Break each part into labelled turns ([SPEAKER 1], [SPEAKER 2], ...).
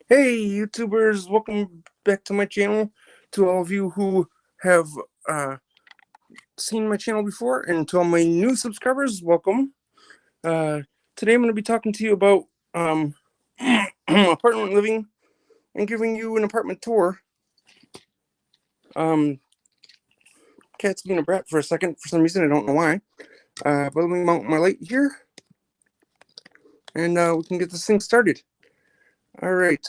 [SPEAKER 1] Hey YouTubers, welcome back to my channel. To all of you who have seen my channel before, and to all my new subscribers, welcome. Today I'm going to be talking to you about apartment living and giving you an apartment tour. Cat's being a brat for a second for some reason, I don't know why. But let me mount my light here, and we can get this thing started. Alright,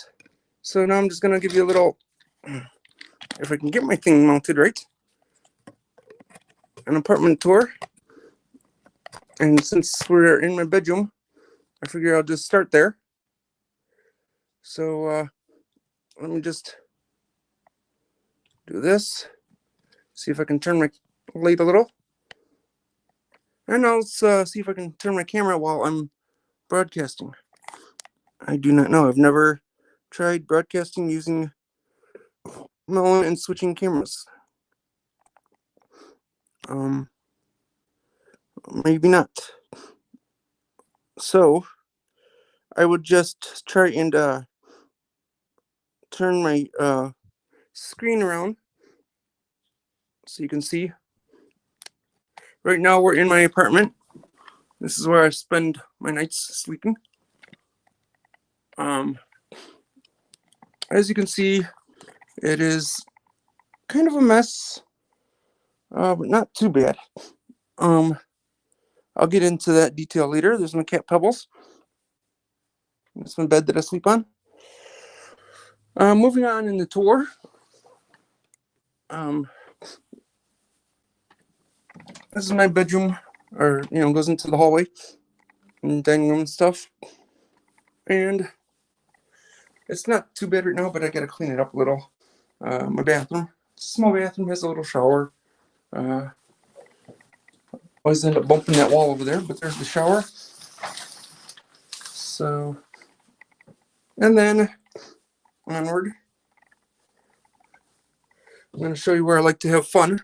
[SPEAKER 1] so now I'm just going to give you a little, if I can get my thing mounted right, an apartment tour. And since we're in my bedroom, I figure I'll just start there. So let me just do this. See if I can turn my light a little. And now let's see if I can turn my camera while I'm broadcasting. I do not know. I've never tried broadcasting using Melon and switching cameras. Maybe not. So I would just try and turn my screen around so you can see. Right now we're in my apartment. This is where I spend my nights sleeping. As you can see, it is kind of a mess, but not too bad. I'll get into that detail later. There's my cat Pebbles. That's my bed that I sleep on. Moving on in the tour. This is my bedroom, or goes into the hallway and dining room and stuff. And it's not too bad right now, but I gotta clean it up a little. My bathroom, small bathroom, has a little shower. Always end up bumping that wall over there, but there's the shower. So, and then onward, I'm going to show you where I like to have fun,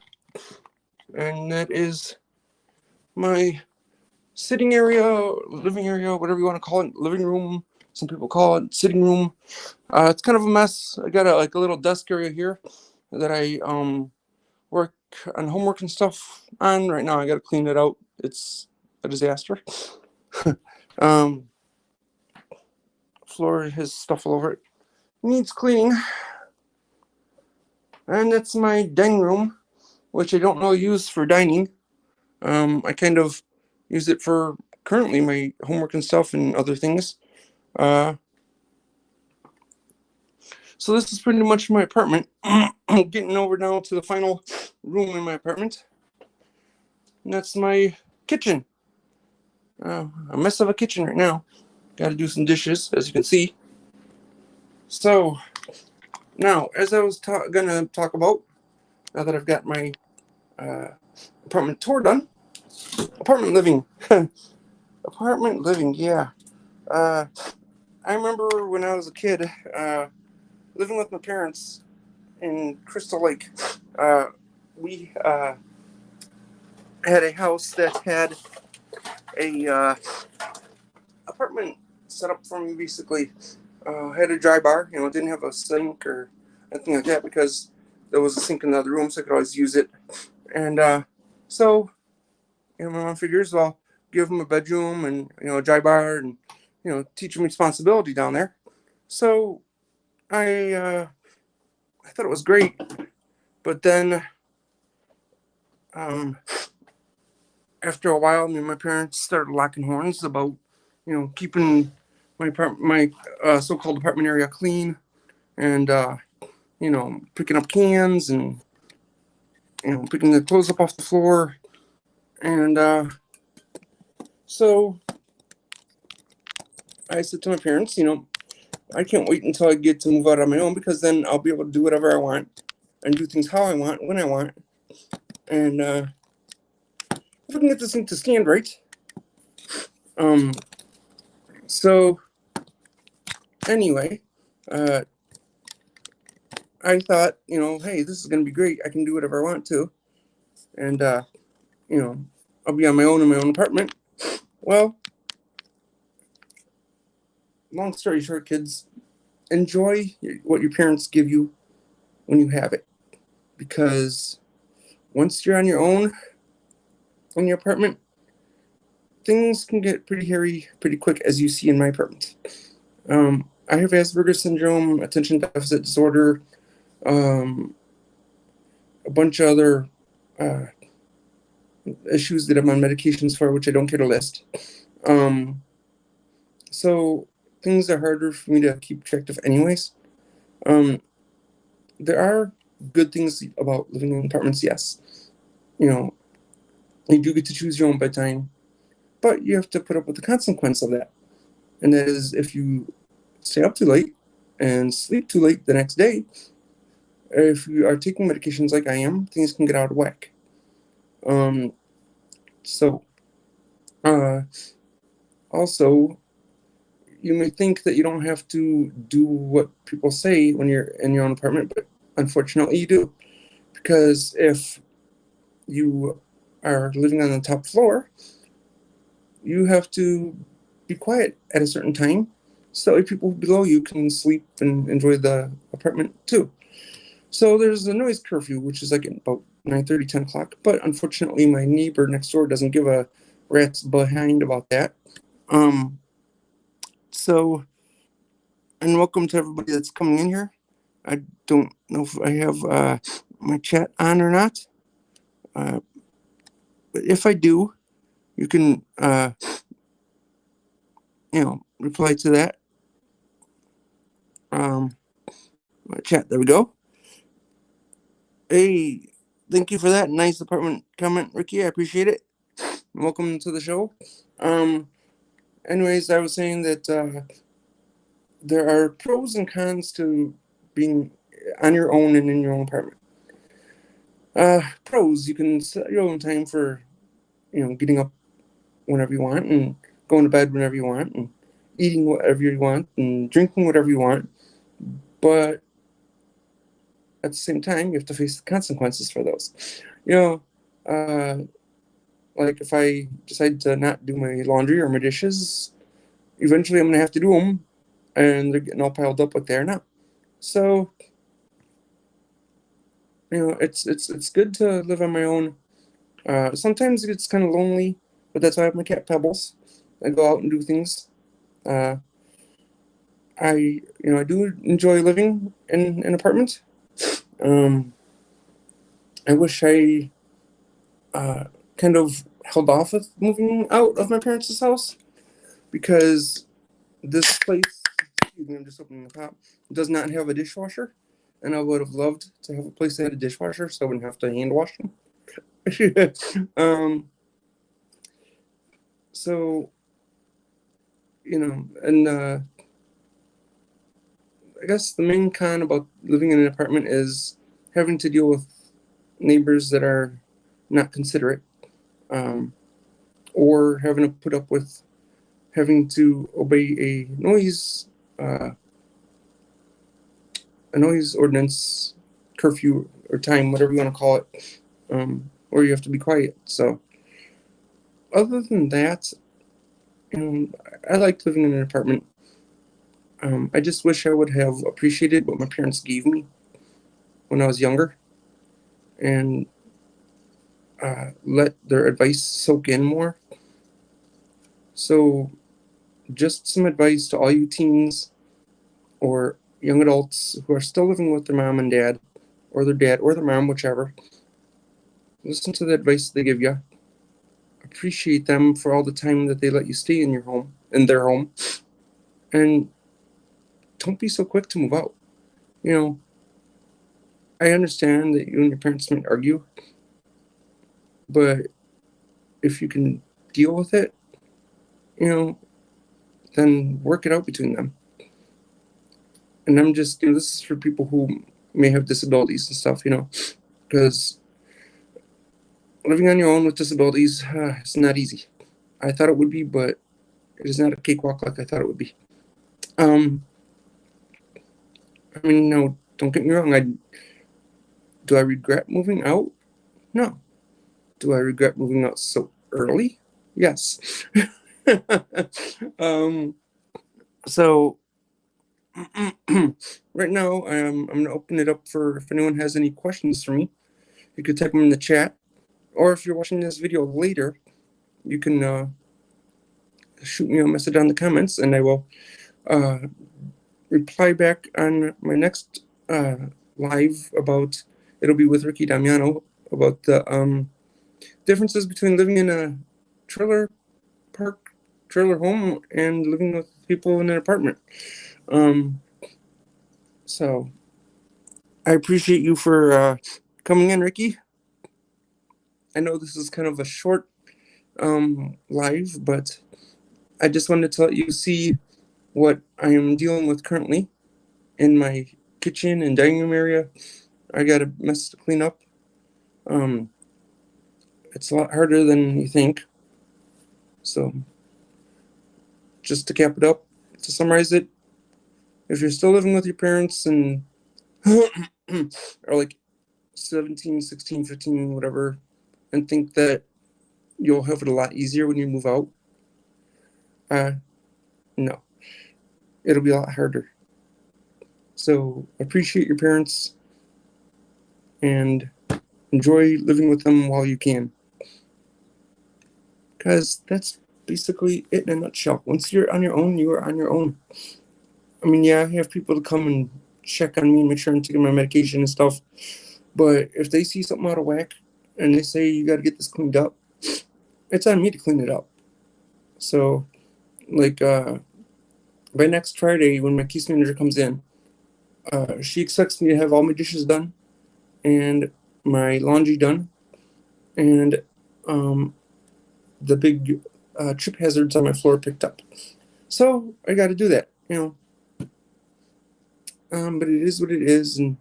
[SPEAKER 1] and that is my sitting area, living area, whatever you want to call it, living room. Some people call it sitting room. It's kind of a mess. I got a little desk area here that I work on homework and stuff on. Right now I got to clean it out. It's a disaster. Floor has stuff all over it. Needs cleaning. And that's my dining room, which I don't really use for dining. I kind of use it for currently my homework and stuff and other things. So this is pretty much my apartment. I'm getting over now to the final room in my apartment. And that's my kitchen. A mess of a kitchen right now. Got to do some dishes, as you can see. So now, as I was gonna talk about, now that I've got my apartment tour done, apartment living. Apartment living, yeah. I remember when I was a kid, living with my parents in Crystal Lake. We had a house that had a apartment set up for me, basically. Had a dry bar, it didn't have a sink or anything like that because there was a sink in the other room, so I could always use it. And so, my mom figures, well, give them a bedroom and a dry bar and teach them responsibility down there. So I thought it was great, but then after a while, me and my parents started locking horns about keeping my so-called apartment area clean and picking up cans and picking the clothes up off the floor and so I said to my parents, I can't wait until I get to move out on my own because then I'll be able to do whatever I want and do things how I want, when I want. And if I can get this thing to stand right. So anyway, I thought, hey, this is going to be great. I can do whatever I want to. And, I'll be on my own in my own apartment. Well, long story short, kids, enjoy what your parents give you when you have it. Because once you're on your own in your apartment, things can get pretty hairy pretty quick, as you see in my apartment. I have Asperger's syndrome, attention deficit disorder, a bunch of other issues that I'm on medications for, which I don't care to list. So things are harder for me to keep track of anyways. There are good things about living in apartments, yes. You do get to choose your own bedtime, but you have to put up with the consequence of that. And that is if you stay up too late and sleep too late the next day, if you are taking medications like I am, things can get out of whack. So, also, you may think that you don't have to do what people say when you're in your own apartment, but unfortunately you do. Because if you are living on the top floor, you have to be quiet at a certain time so people below you can sleep and enjoy the apartment too. So there's a noise curfew, which is like about 9:30, 10 o'clock. But unfortunately, my neighbor next door doesn't give a rat's behind about that. So, and welcome to everybody that's coming in here. I don't know if I have my chat on or not. But if I do, you can, reply to that. My chat, there we go. Hey, thank you for that nice apartment comment, Ricky. I appreciate it. Welcome to the show. Anyways, I was saying that there are pros and cons to being on your own and in your own apartment. Pros, you can set your own time for, getting up whenever you want and going to bed whenever you want and eating whatever you want and drinking whatever you want. But at the same time, you have to face the consequences for those. Like if I decide to not do my laundry or my dishes, eventually I'm going to have to do them, and they're getting all piled up like they are now. So, it's good to live on my own. Sometimes it's kind of lonely, but that's why I have my cat Pebbles. I go out and do things. I do enjoy living in an apartment. I wish I kind of held off with moving out of my parents' house because this place, excuse me, I'm just opening the top, does not have a dishwasher, and I would have loved to have a place that had a dishwasher so I wouldn't have to hand wash them. So, and I guess the main con about living in an apartment is having to deal with neighbors that are not considerate, or having to put up with having to obey a noise ordinance, curfew or time, whatever you want to call it, or you have to be quiet. So other than that, I like living in an apartment. I just wish I would have appreciated what my parents gave me when I was younger and let their advice soak in more. So just some advice to all you teens or young adults who are still living with their mom and dad, or their mom, whichever. Listen to the advice they give you. Appreciate them for all the time that they let you stay in their home, and don't be so quick to move out. You know, I understand that you and your parents might argue, but if you can deal with it, then work it out between them. And I'm just, this is for people who may have disabilities and stuff, because living on your own with disabilities, it's not easy. I thought it would be, but it is not a cakewalk like I thought it would be. No, don't get me wrong. Do I regret moving out? No. Do I regret moving out so early? Yes. So right now, I'm going to open it up for if anyone has any questions for me. You could type them in the chat, or if you're watching this video later, you can shoot me a message on the comments, and I will reply back on my next live about. It'll be with Ricky Damiano about the differences between living in a trailer home and living with people in an apartment. So I appreciate you for coming in, Ricky. I know this is kind of a short live, but I just wanted to let you see what I am dealing with currently in my kitchen and dining room area. I got a mess to clean up. It's a lot harder than you think. So just to cap it up, to summarize it, if you're still living with your parents and are like 17, 16, 15, whatever, and think that you'll have it a lot easier when you move out, no. It'll be a lot harder. So appreciate your parents and enjoy living with them while you can. Because that's basically it in a nutshell. Once you're on your own, you are on your own. I have people to come and check on me and make sure I'm taking my medication and stuff. But if they see something out of whack and they say you got to get this cleaned up, it's on me to clean it up. So, by next Friday, when my case manager comes in, she expects me to have all my dishes done and my laundry done and the big trip hazards on my floor picked up. So I got to do that, but it is what it is, and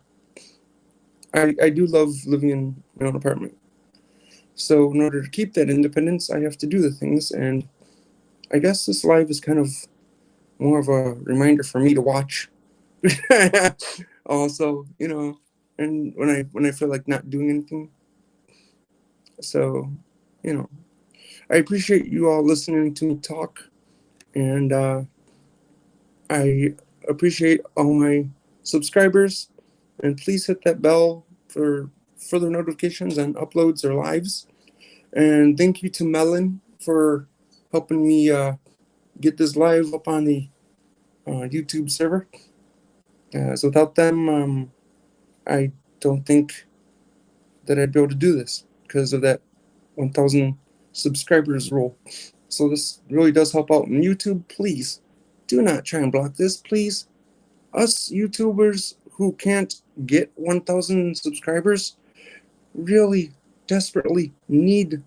[SPEAKER 1] I do love living in my own apartment. So in order to keep that independence, I have to do the things, and I guess this live is kind of more of a reminder for me to watch. Also, and when I feel like not doing anything. So, I appreciate you all listening to me talk, and I appreciate all my subscribers, and please hit that bell for further notifications on uploads or lives. And thank you to Melon for helping me get this live up on the YouTube server. So without them, I don't think that I'd be able to do this because of that 1,000 subscribers rule. So this really does help out. And YouTube, please do not try and block this, please. Us YouTubers who can't get 1,000 subscribers really desperately need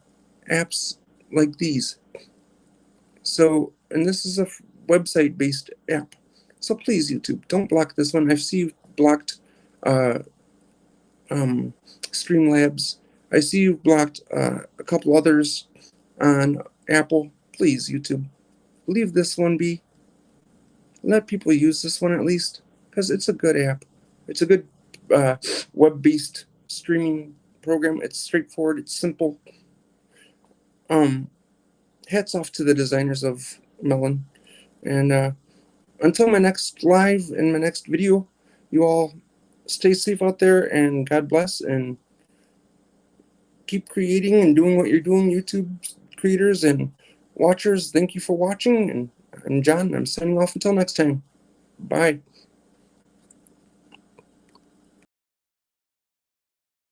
[SPEAKER 1] apps like these. So, and this is a website-based app. So please, YouTube, don't block this one. I've seen you blocked Streamlabs. I see you've blocked a couple others on Apple. Please, YouTube, leave this one be. Let people use this one at least, because it's a good app. It's a good web-based streaming program. It's straightforward. It's simple. Hats off to the designers of Melon. And until my next live and my next video, you all stay safe out there, and God bless, and keep creating and doing what you're doing, YouTube creators and watchers. Thank you for watching, and I'm John. I'm signing off until next time. Bye.